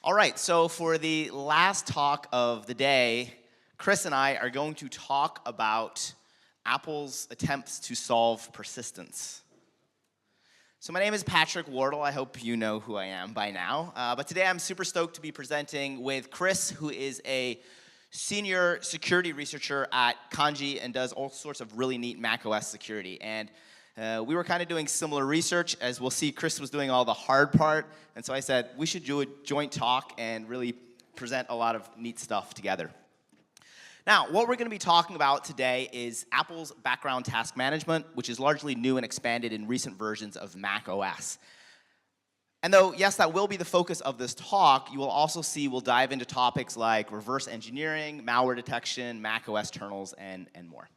All right, so for the last talk of the day, Chris and I are going to talk about Apple's attempts to solve persistence. So my name is Patrick Wardle. I hope you know who I am by now. But today I'm super stoked to be presenting with Chris, who is a senior security researcher at Kanji and does all sorts of really neat macOS security. And we were kind of doing similar research. As we'll see, Chris was doing all the hard part. And so I said, we should do a joint talk and really present a lot of neat stuff together. Now, what we're going to be talking about today is Apple's background task management, which is largely new and expanded in recent versions of macOS. And though, yes, that will be the focus of this talk, you will also see we'll dive into topics like reverse engineering, malware detection, macOS internals, and more.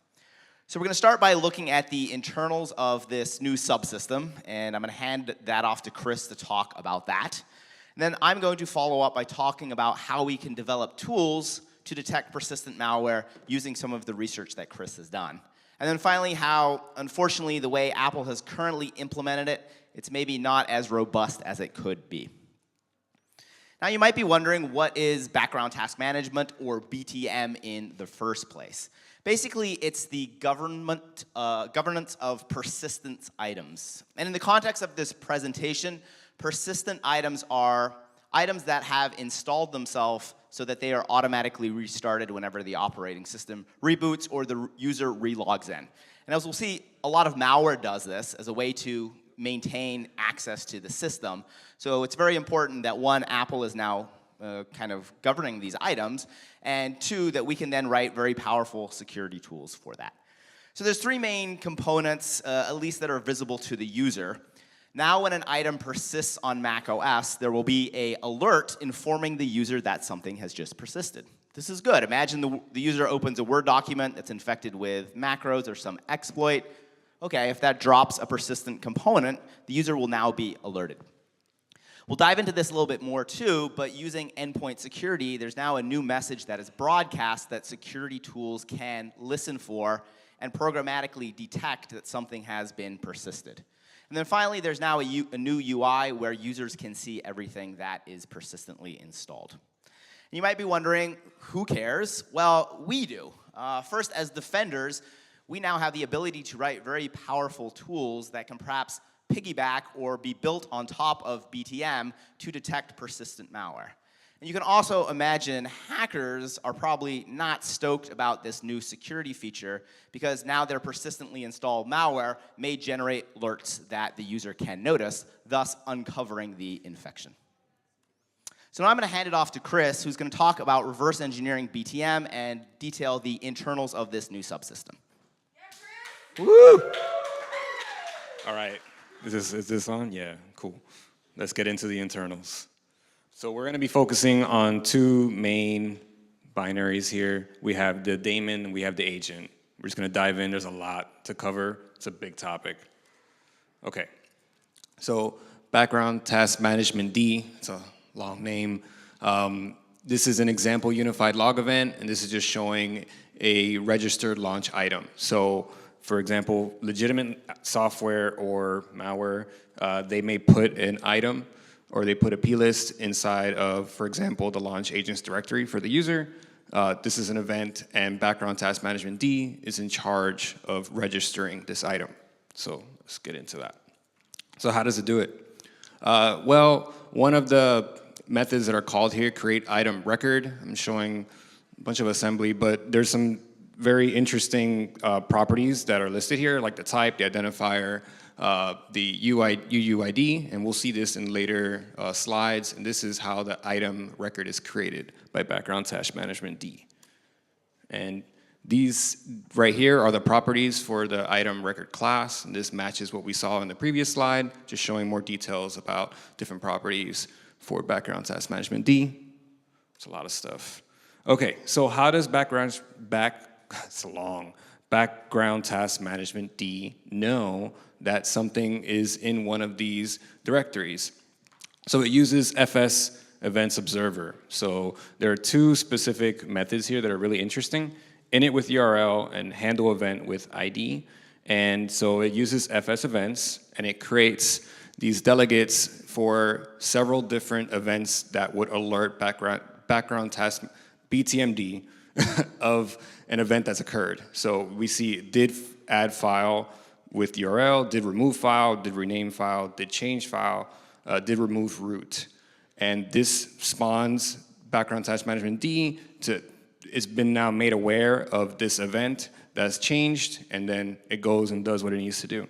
So we're going to start by looking at the internals of this new subsystem, and I'm going to hand that off to Chris to talk about that. And then I'm going to follow up by talking about how we can develop tools to detect persistent malware using some of the research that Chris has done. And then finally, how, unfortunately, the way Apple has currently implemented it, it's maybe not as robust as it could be. Now, you might be wondering, what is background task management, or BTM, in the first place? Basically, it's the governance of persistent items. And in the context of this presentation, persistent items are items that have installed themselves so that they are automatically restarted whenever the operating system reboots or the user relogs in. And as we'll see, a lot of malware does this as a way to maintain access to the system. So it's very important that, one, Apple is now kind of governing these items, and two, that we can then write very powerful security tools for that. So there's three main components, at least, that are visible to the user. Now, when an item persists on macOS, there will be an alert informing the user that something has just persisted. This is good. Imagine the user opens a Word document that's infected with macros or some exploit. Okay, if that drops a persistent component, the user will now be alerted. We'll dive into this a little bit more too, but using endpoint security, there's now a new message that is broadcast that security tools can listen for and programmatically detect that something has been persisted. And then finally, there's now a new UI where users can see everything that is persistently installed. And you might be wondering, who cares? Well, we do. First, as defenders, we now have the ability to write very powerful tools that can perhaps piggyback or be built on top of BTM to detect persistent malware. And you can also imagine hackers are probably not stoked about this new security feature, because now their persistently installed malware may generate alerts that the user can notice, thus uncovering the infection. So now I'm going to hand it off to Chris, who's going to talk about reverse engineering BTM and detail the internals of this new subsystem. Yeah, woo! All right. Is this on? Yeah, cool. Let's get into the internals. So we're going to be focusing on two main binaries here. We have the daemon and we have the agent. We're just going to dive in. There's a lot to cover. It's a big topic. Okay. So background task management D. It's a long name. This is an example unified log event, and this is just showing a registered launch item. So for example, legitimate software or malware, they may put an item or they put a plist inside of, for example, the launch agents directory for the user. This is an event, and background task management D is in charge of registering this item. So let's get into that. So how does it do it? Well, one of the methods that are called here, create item record. I'm showing a bunch of assembly, but there's some very interesting properties that are listed here, like the type, the identifier, the UUID, and we'll see this in later slides. And this is how the item record is created by background task management D. And these right here are the properties for the item record class. And this matches what we saw in the previous slide, just showing more details about different properties for background task management D. It's a lot of stuff. Okay, so how does background task management D know that something is in one of these directories? So it uses FS events observer. So there are two specific methods here that are really interesting: init with URL and handle event with ID. And so it uses FS events, and it creates these delegates for several different events that would alert background task BTMD of an event that's occurred. So we see did add file with URL, did remove file, did rename file, did change file, did remove root. And this spawns background task management D it's been now made aware of this event that's changed, and then it goes and does what it needs to do.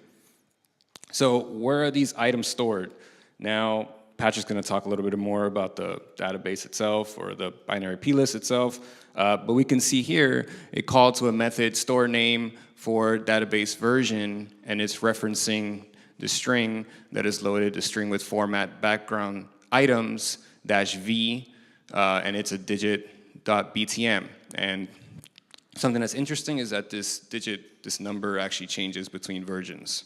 So where are these items stored? Now, Patrick's gonna talk a little bit more about the database itself or the binary plist itself, but we can see here, it called to a method store name for database version, and it's referencing the string that is loaded, the string with format background items -v, and it's a digit.btm. And something that's interesting is that this number actually changes between versions.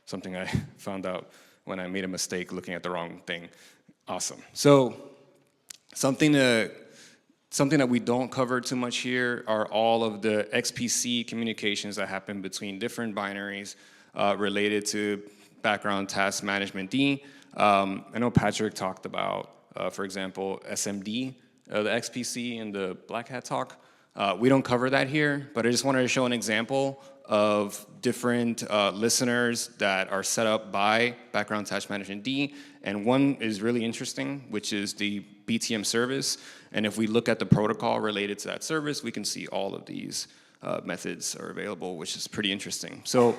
Something I found out when I made a mistake looking at the wrong thing. Awesome. So something that we don't cover too much here are all of the XPC communications that happen between different binaries related to background task management D. I know Patrick talked about, for example, SMD, the XPC in the Black Hat talk. We don't cover that here, but I just wanted to show an example of different listeners that are set up by background task management D, and one is really interesting, which is the BTM service. And if we look at the protocol related to that service, we can see all of these methods are available, which is pretty interesting. So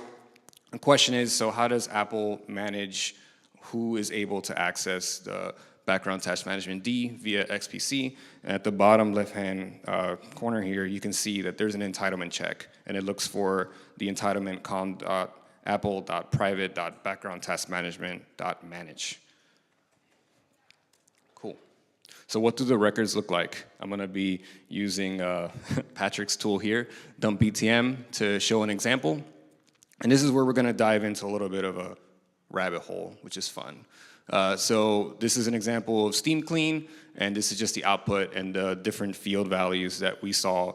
the question is, so how does Apple manage who is able to access the background task management D via XPC? And at the bottom left-hand corner here, you can see that there's an entitlement check, and it looks for the entitlement com.apple.private.backgroundtaskmanagement.manage. Cool. So what do the records look like? I'm gonna be using Patrick's tool here, dump BTM, to show an example. And this is where we're gonna dive into a little bit of a rabbit hole, which is fun. So this is an example of Steam Clean, and this is just the output and the different field values that we saw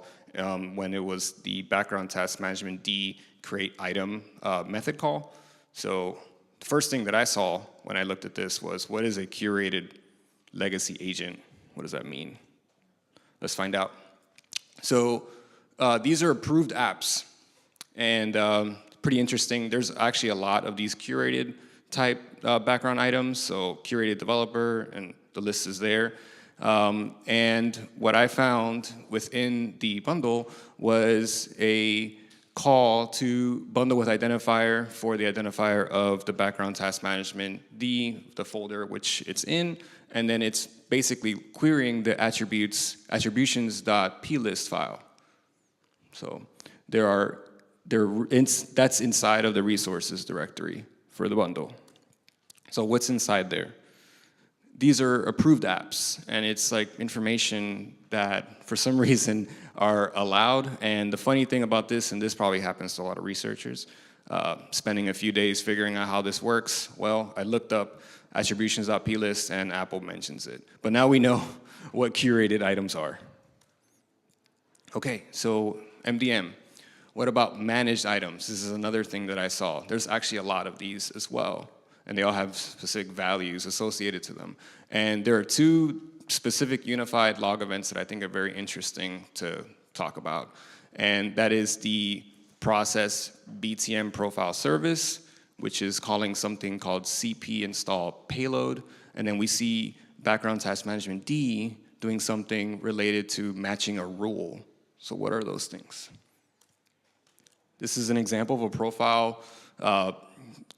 when it was the background task management D create item method call. So the first thing that I saw when I looked at this was, what is a curated legacy agent? What does that mean? Let's find out. So these are approved apps, and pretty interesting. There's actually a lot of these curated type background items, so curated developer, and the list is there. And what I found within the bundle was a call to bundle with identifier for the identifier of the background task management D, the folder which it's in, and then it's basically querying the attributions.plist file. So that's inside of the resources directory for the bundle. So what's inside there? These are approved apps, and it's like information that for some reason are allowed. And the funny thing about this, and this probably happens to a lot of researchers, spending a few days figuring out how this works, well, I looked up attributions.plist and Apple mentions it. But now we know what curated items are. Okay, so MDM. What about managed items? This is another thing that I saw. There's actually a lot of these as well, and they all have specific values associated to them. And there are two specific unified log events that I think are very interesting to talk about. And that is the process BTM profile service, which is calling something called cp install payload. And then we see background task management D doing something related to matching a rule. So what are those things? This is an example of a profile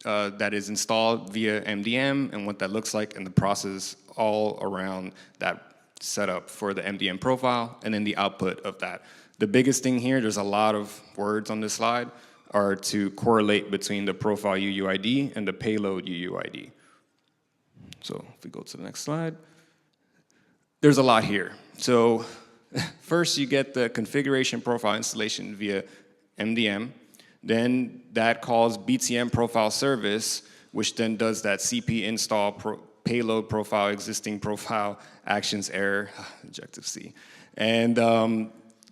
that is installed via MDM and what that looks like and the process all around that setup for the MDM profile and then the output of that. The biggest thing here, there's a lot of words on this slide, are to correlate between the profile UUID and the payload UUID. So if we go to the next slide, there's a lot here. So first you get the configuration profile installation via MDM, then that calls BTM profile service, which then does that CP install payload profile, existing profile, actions error, objective C. And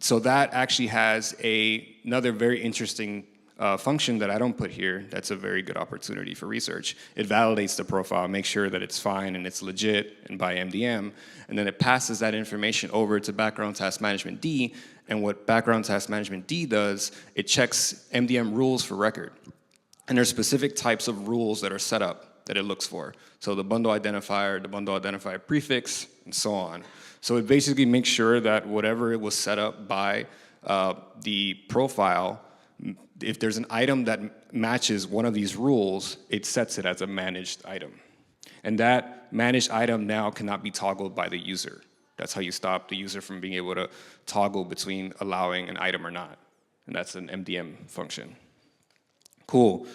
so that actually has another very interesting function that I don't put here, that's a very good opportunity for research. It validates the profile, makes sure that it's fine and it's legit and by MDM, and then it passes that information over to background task management D, and what background task management D does, it checks MDM rules for record. And there's specific types of rules that are set up that it looks for. So the bundle identifier prefix, and so on. So it basically makes sure that whatever it was set up by the profile, if there's an item that matches one of these rules, it sets it as a managed item. And that managed item now cannot be toggled by the user. That's how you stop the user from being able to toggle between allowing an item or not. And that's an MDM function. Cool.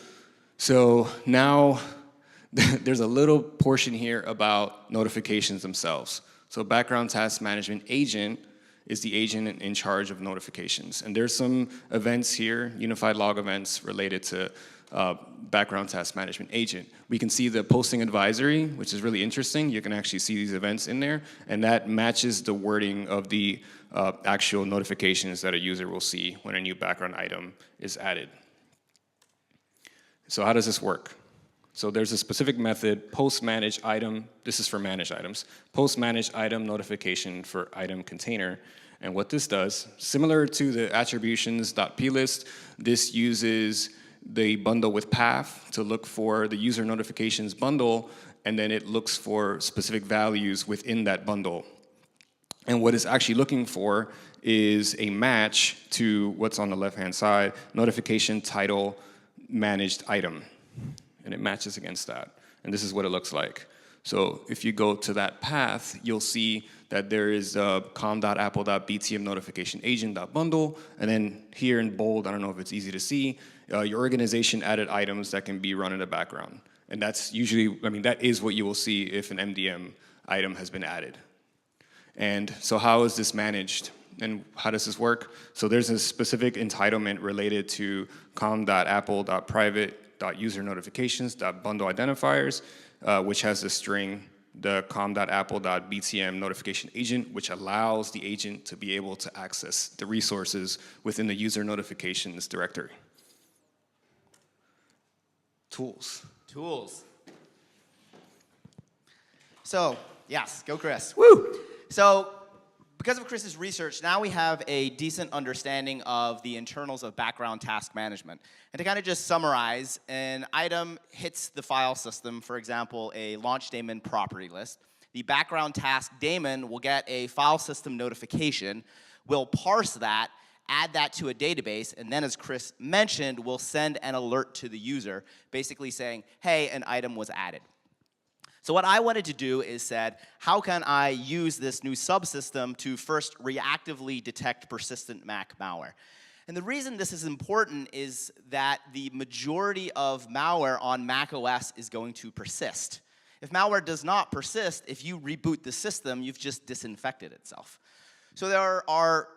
So now there's a little portion here about notifications themselves. So background task management agent is the agent in charge of notifications. And there's some events here, unified log events related to background task management agent. We can see the posting advisory, which is really interesting. You can actually see these events in there, and that matches the wording of the actual notifications that a user will see when a new background item is added. So how does this work? So there's a specific method, post manage item. This is for managed items. Post manage item notification for item container. And what this does, similar to the attributions.plist, this uses the bundle with path to look for the user notifications bundle, and then it looks for specific values within that bundle. And what it's actually looking for is a match to what's on the left-hand side, notification title managed item. And it matches against that. And this is what it looks like. So if you go to that path, you'll see that there is com.apple.btm notification agent.bundle, and then here in bold, I don't know if it's easy to see, your organization added items that can be run in the background. And that's usually, I mean, that is what you will see if an MDM item has been added. And so how is this managed? And how does this work? So there's a specific entitlement related to com.apple.private.user notifications.bundle identifiers, which has the string, the com.apple.btm notification agent, which allows the agent to be able to access the resources within the user notifications directory. Tools. So, yes, go Chris. Woo! So, because of Chris's research, now we have a decent understanding of the internals of background task management. And to kind of just summarize, an item hits the file system, for example, a launch daemon property list. The background task daemon will get a file system notification, will parse that, add that to a database, and then as Chris mentioned, we'll send an alert to the user, basically saying, hey, an item was added. So what I wanted to do is said, how can I use this new subsystem to first reactively detect persistent Mac malware? And the reason this is important is that the majority of malware on macOS is going to persist. If malware does not persist, if you reboot the system, you've just disinfected itself. So there are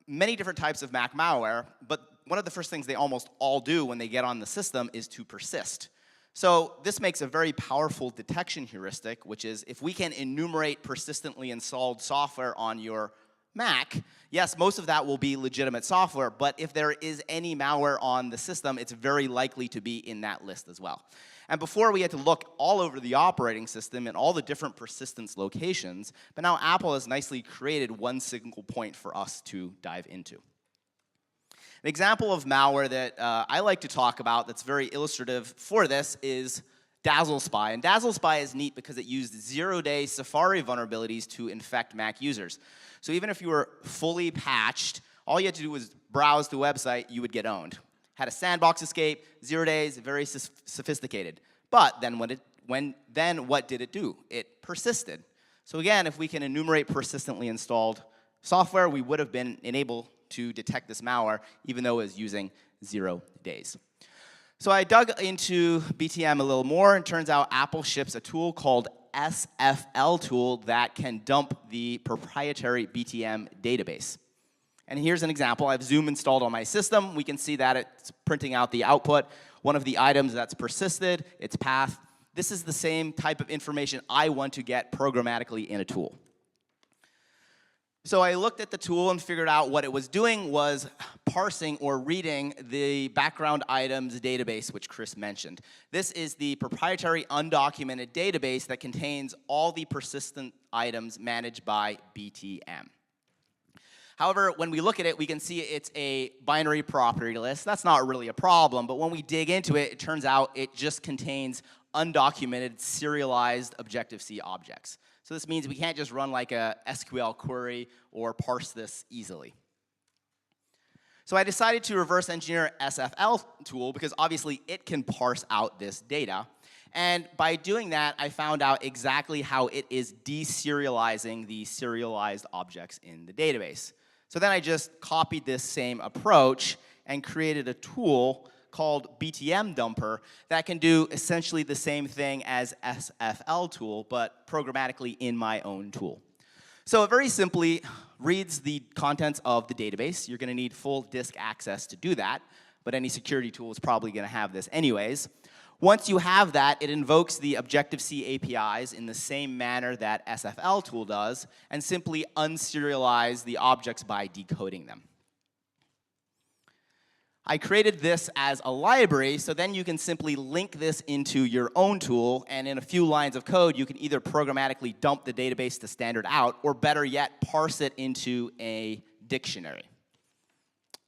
many different types of Mac malware, but one of the first things they almost all do when they get on the system is to persist. So this makes a very powerful detection heuristic, which is if we can enumerate persistently installed software on your Mac, yes, most of that will be legitimate software, but if there is any malware on the system, it's very likely to be in that list as well. And before we had to look all over the operating system and all the different persistence locations, but now Apple has nicely created one single point for us to dive into. An example of malware that I like to talk about that's very illustrative for this is DazzleSpy. And DazzleSpy is neat because it used zero-day Safari vulnerabilities to infect Mac users. So even if you were fully patched, all you had to do was browse the website, you would get owned. Had a sandbox escape, 0 days, very sophisticated. But then what did it do? It persisted. So again, if we can enumerate persistently installed software, we would have been enabled to detect this malware, even though it was using 0 days. So I dug into BTM a little more, and turns out Apple ships a tool called SFL tool that can dump the proprietary BTM database. And here's an example. I have Zoom installed on my system. We can see that it's printing out the output. One of the items that's persisted, its path. This is the same type of information I want to get programmatically in a tool. So I looked at the tool and figured out what it was doing was parsing or reading the background items database, which Chris mentioned. This is the proprietary undocumented database that contains all the persistent items managed by BTM. However, when we look at it, we can see it's a binary property list. That's not really a problem, but when we dig into it, it turns out it just contains undocumented serialized Objective-C objects. So this means we can't just run like a SQL query or parse this easily. So I decided to reverse engineer SFL tool because obviously it can parse out this data. And by doing that, I found out exactly how it is deserializing the serialized objects in the database. So then I just copied this same approach and created a tool called BTM dumper that can do essentially the same thing as SFL tool, but programmatically in my own tool. So it very simply reads the contents of the database. You're going to need full disk access to do that, but any security tool is probably going to have this anyways. Once you have that, it invokes the Objective-C APIs in the same manner that SFL tool does, and simply unserialize the objects by decoding them. I created this as a library, so then you can simply link this into your own tool, and in a few lines of code, you can either programmatically dump the database to standard out, or better yet, parse it into a dictionary.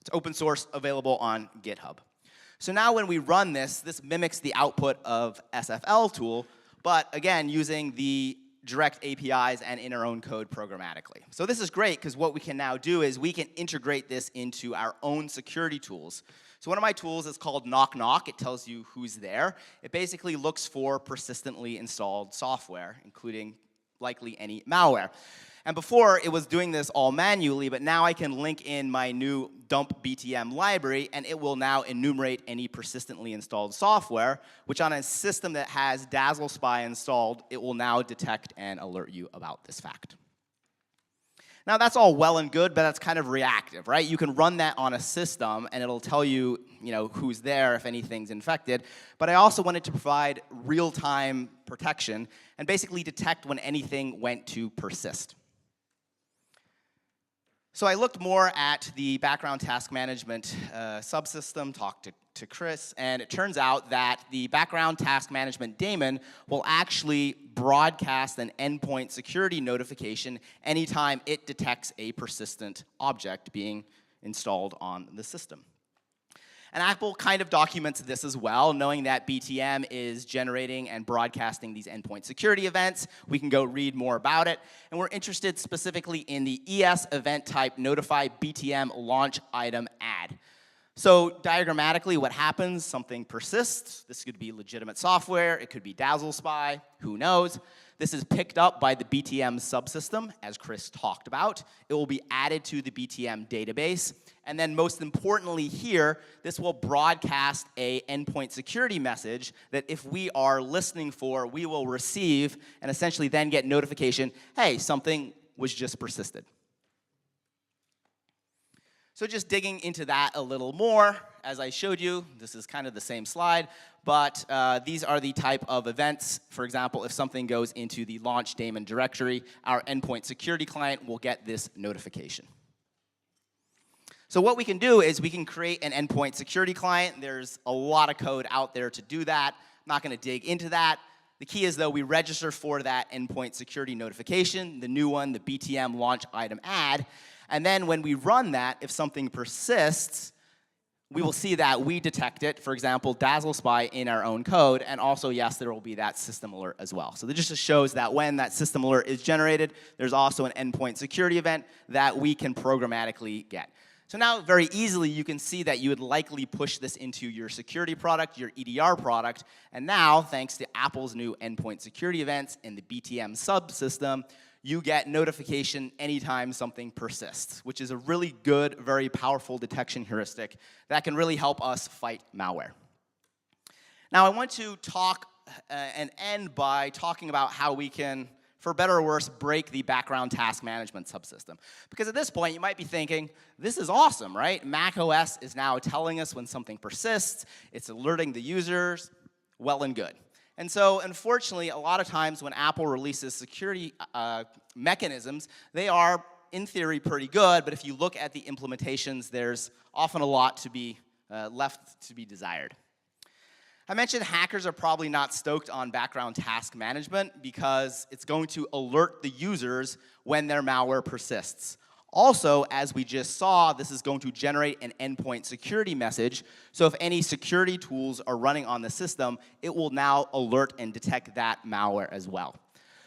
It's open source, available on GitHub. So now when we run this, this mimics the output of SFL tool, but again, using the direct APIs and in our own code programmatically. So this is great because what we can now do is we can integrate this into our own security tools. So one of my tools is called Knock Knock. It tells you who's there. It basically looks for persistently installed software, including likely any malware. And before, it was doing this all manually, but now I can link in my new dump BTM library, and it will now enumerate any persistently installed software, which on a system that has Dazzle Spy installed, it will now detect and alert you about this fact. Now, that's all well and good, but that's kind of reactive, right? You can run that on a system, and it'll tell you, who's there if anything's infected. But I also wanted to provide real-time protection and basically detect when anything went to persist. So I looked more at the background task management subsystem, talked to Chris, and it turns out that the background task management daemon will actually broadcast an endpoint security notification anytime it detects a persistent object being installed on the system. And Apple kind of documents this as well, knowing that BTM is generating and broadcasting these endpoint security events. We can go read more about it. And we're interested specifically in the ES event type notify BTM launch item add. So diagrammatically, what happens? Something persists. This could be legitimate software. It could be Dazzle Spy. Who knows? This is picked up by the BTM subsystem, as Chris talked about. It will be added to the BTM database. And then most importantly here, this will broadcast a endpoint security message that if we are listening for, we will receive and essentially then get notification, hey, something was just persisted. So just digging into that a little more, as I showed you, this is kind of the same slide, but these are the type of events. For example, if something goes into the launch daemon directory, our endpoint security client will get this notification. So what we can do is we can create an endpoint security client. There's a lot of code out there to do that. I'm not going to dig into that. The key is, though, we register for that endpoint security notification, the new one, the BTM launch item add. And then when we run that, if something persists, we will see that we detect it, for example, Dazzle Spy in our own code, and also, yes, there will be that system alert as well. So this just shows that when that system alert is generated, there's also an endpoint security event that we can programmatically get. So now, very easily, you can see that you would likely push this into your security product, your EDR product, and now, thanks to Apple's new endpoint security events in the BTM subsystem, you get notification anytime something persists, which is a really good, very powerful detection heuristic that can really help us fight malware. Now, I want to talk and end by talking about how we can, for better or worse, break the background task management subsystem. Because at this point, you might be thinking, this is awesome, right? macOS is now telling us when something persists. It's alerting the users. Well and good. And so, unfortunately, a lot of times when Apple releases security mechanisms, they are in theory, pretty good, but if you look at the implementations, there's often a lot to be left to be desired. I mentioned hackers are probably not stoked on background task management because it's going to alert the users when their malware persists. Also, as we just saw, this is going to generate an endpoint security message. So if any security tools are running on the system, it will now alert and detect that malware as well.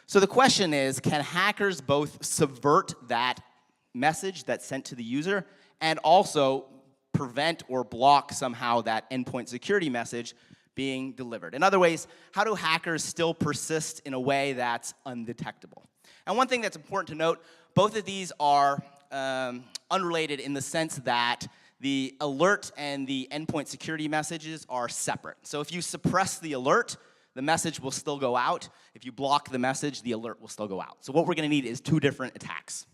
So the question is, can hackers both subvert that message that's sent to the user and also prevent or block somehow that endpoint security message being delivered? In other ways, how do hackers still persist in a way that's undetectable? And one thing that's important to note, both of these are unrelated in the sense that the alert and the endpoint security messages are separate. So if you suppress the alert, the message will still go out. If you block the message, the alert will still go out. So what we're going to need is two different attacks.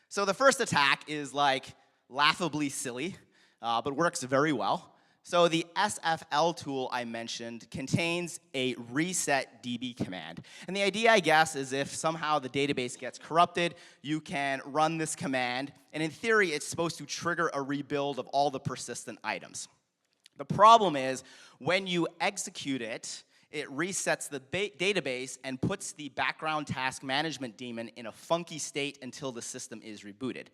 So the first attack is like laughably silly, but works very well. So the SFL tool I mentioned contains a reset DB command. And the idea, I guess, is if somehow the database gets corrupted, you can run this command. And in theory, it's supposed to trigger a rebuild of all the persistent items. The problem is, when you execute it, it resets the database and puts the background task management daemon in a funky state until the system is rebooted.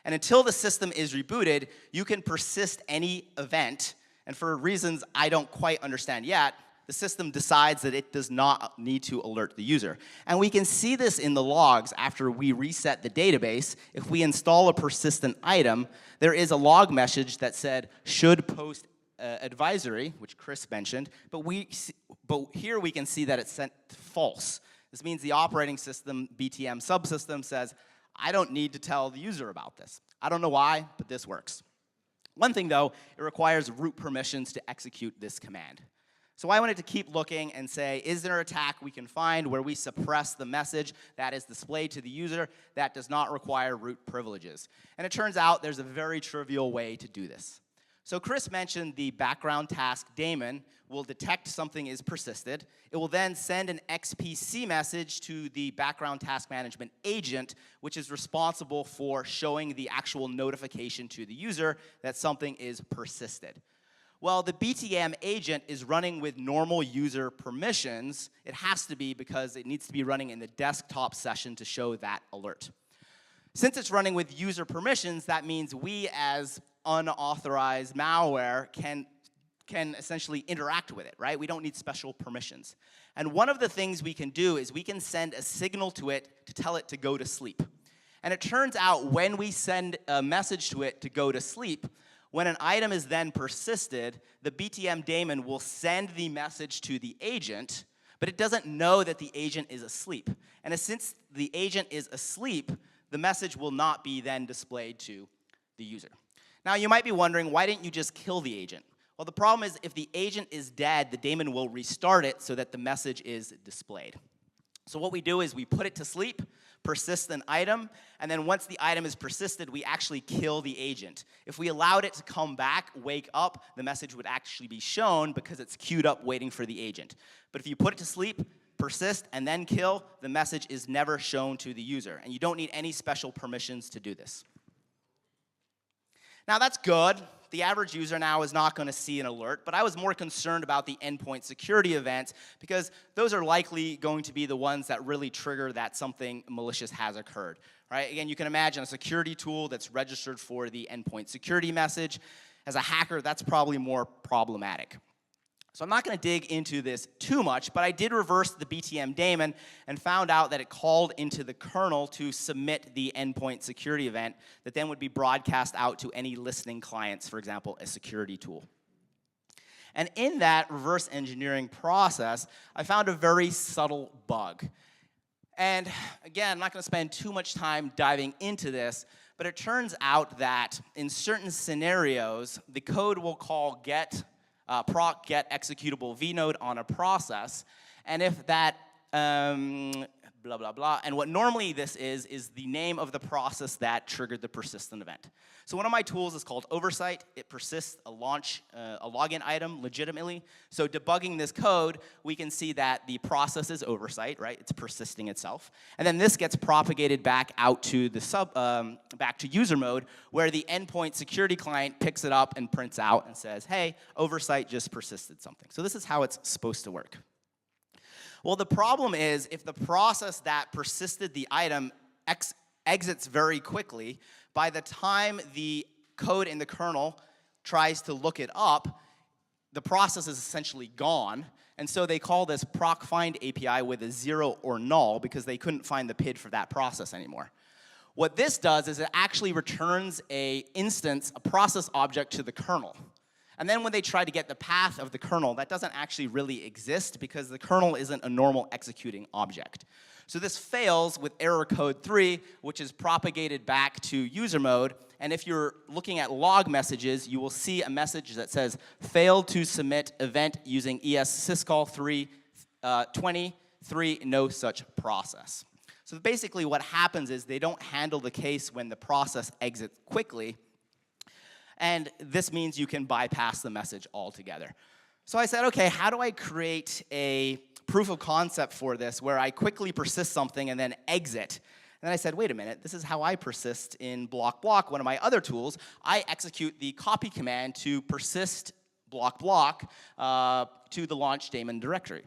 And until the system is rebooted, you can persist any event. And for reasons I don't quite understand yet, the system decides that it does not need to alert the user. And we can see this in the logs after we reset the database. If we install a persistent item, there is a log message that said, should post advisory, which Chris mentioned, but here we can see that it's sent false. This means the operating system, BTM subsystem, says, I don't need to tell the user about this. I don't know why, but this works. One thing, though, it requires root permissions to execute this command. So I wanted to keep looking and say, is there an attack we can find where we suppress the message that is displayed to the user that does not require root privileges? And it turns out there's a very trivial way to do this. So Chris mentioned the background task daemon will detect something is persisted. It will then send an XPC message to the background task management agent, which is responsible for showing the actual notification to the user that something is persisted. Well, the BTM agent is running with normal user permissions. It has to be because it needs to be running in the desktop session to show that alert. Since it's running with user permissions, that means we as unauthorized malware can essentially interact with it, right? We don't need special permissions. And one of the things we can do is we can send a signal to it to tell it to go to sleep. And it turns out when we send a message to it to go to sleep, when an item is then persisted, the BTM daemon will send the message to the agent, but it doesn't know that the agent is asleep. And since the agent is asleep, the message will not be then displayed to the user. Now, you might be wondering, why didn't you just kill the agent? Well, the problem is if the agent is dead, the daemon will restart it so that the message is displayed. So what we do is we put it to sleep, persist an item, and then once the item is persisted, we actually kill the agent. If we allowed it to come back, wake up, the message would actually be shown because it's queued up waiting for the agent. But if you put it to sleep, persist, and then kill, the message is never shown to the user. And you don't need any special permissions to do this. Now, that's good. The average user now is not going to see an alert, but I was more concerned about the endpoint security events because those are likely going to be the ones that really trigger that something malicious has occurred. Right? Again, you can imagine a security tool that's registered for the endpoint security message. As a hacker, that's probably more problematic. So I'm not going to dig into this too much, but I did reverse the BTM daemon and found out that it called into the kernel to submit the endpoint security event that then would be broadcast out to any listening clients, for example, a security tool. And in that reverse engineering process, I found a very subtle bug. And again, I'm not going to spend too much time diving into this, but it turns out that in certain scenarios, the code will call proc get executable vnode on a process, and if that blah, blah, blah. And what normally this is the name of the process that triggered the persistent event. So one of my tools is called oversight. It persists a login item legitimately. So debugging this code, we can see that the process is oversight, right? It's persisting itself. And then this gets propagated back out to the back to user mode, where the endpoint security client picks it up and prints out and says, hey, oversight just persisted something. So this is how it's supposed to work. Well, the problem is if the process that persisted the item exits very quickly, by the time the code in the kernel tries to look it up, the process is essentially gone. And so they call this proc find API with a 0 or null because they couldn't find the PID for that process anymore. What this does is it actually returns a process object to the kernel. And then when they try to get the path of the kernel, that doesn't actually really exist because the kernel isn't a normal executing object. So this fails with error code 3, which is propagated back to user mode. And if you're looking at log messages, you will see a message that says, failed to submit event using ES syscall 323, no such process. So basically what happens is they don't handle the case when the process exits quickly. And this means you can bypass the message altogether. So I said, okay, how do I create a proof of concept for this where I quickly persist something and then exit? And then I said, wait a minute, this is how I persist in block, one of my other tools. I execute the copy command to persist block to the launch daemon directory.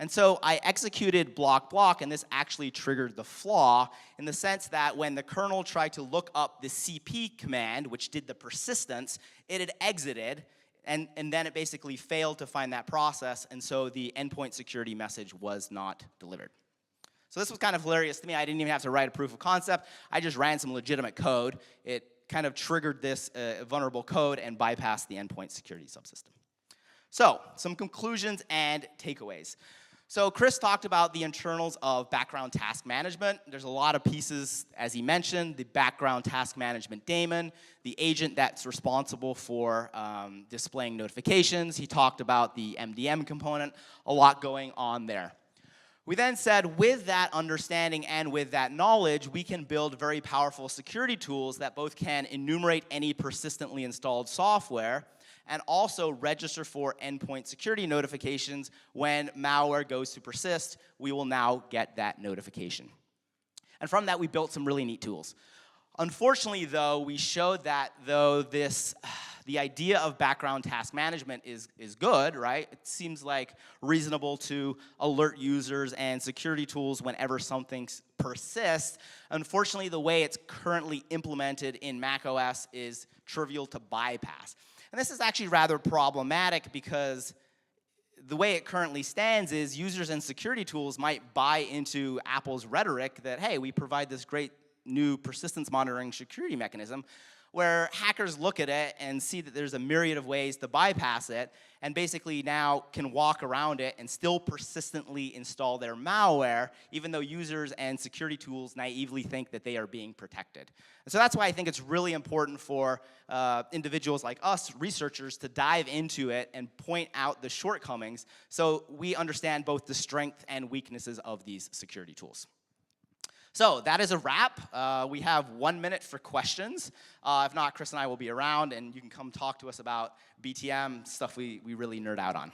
And so I executed block, and this actually triggered the flaw in the sense that when the kernel tried to look up the CP command, which did the persistence, it had exited, and then it basically failed to find that process, and so the endpoint security message was not delivered. So this was kind of hilarious to me. I didn't even have to write a proof of concept. I just ran some legitimate code. It kind of triggered this vulnerable code and bypassed the endpoint security subsystem. So some conclusions and takeaways. So Chris talked about the internals of background task management. There's a lot of pieces, as he mentioned, the background task management daemon, the agent that's responsible for displaying notifications. He talked about the MDM component, a lot going on there. We then said with that understanding and with that knowledge, we can build very powerful security tools that both can enumerate any persistently installed software and also register for endpoint security notifications. When malware goes to persist, we will now get that notification. And from that, we built some really neat tools. Unfortunately, though, we showed that though the idea of background task management is good, right? It seems like reasonable to alert users and security tools whenever something persists. Unfortunately, the way it's currently implemented in macOS is trivial to bypass. And this is actually rather problematic because the way it currently stands is users and security tools might buy into Apple's rhetoric that, hey, we provide this great new persistence monitoring security mechanism, where hackers look at it and see that there's a myriad of ways to bypass it and basically now can walk around it and still persistently install their malware, even though users and security tools naively think that they are being protected. And so that's why I think it's really important for individuals like us, researchers, to dive into it and point out the shortcomings so we understand both the strength and weaknesses of these security tools. So that is a wrap. We have 1 minute for questions. If not, Chris and I will be around, and you can come talk to us about BTM, stuff we really nerd out on.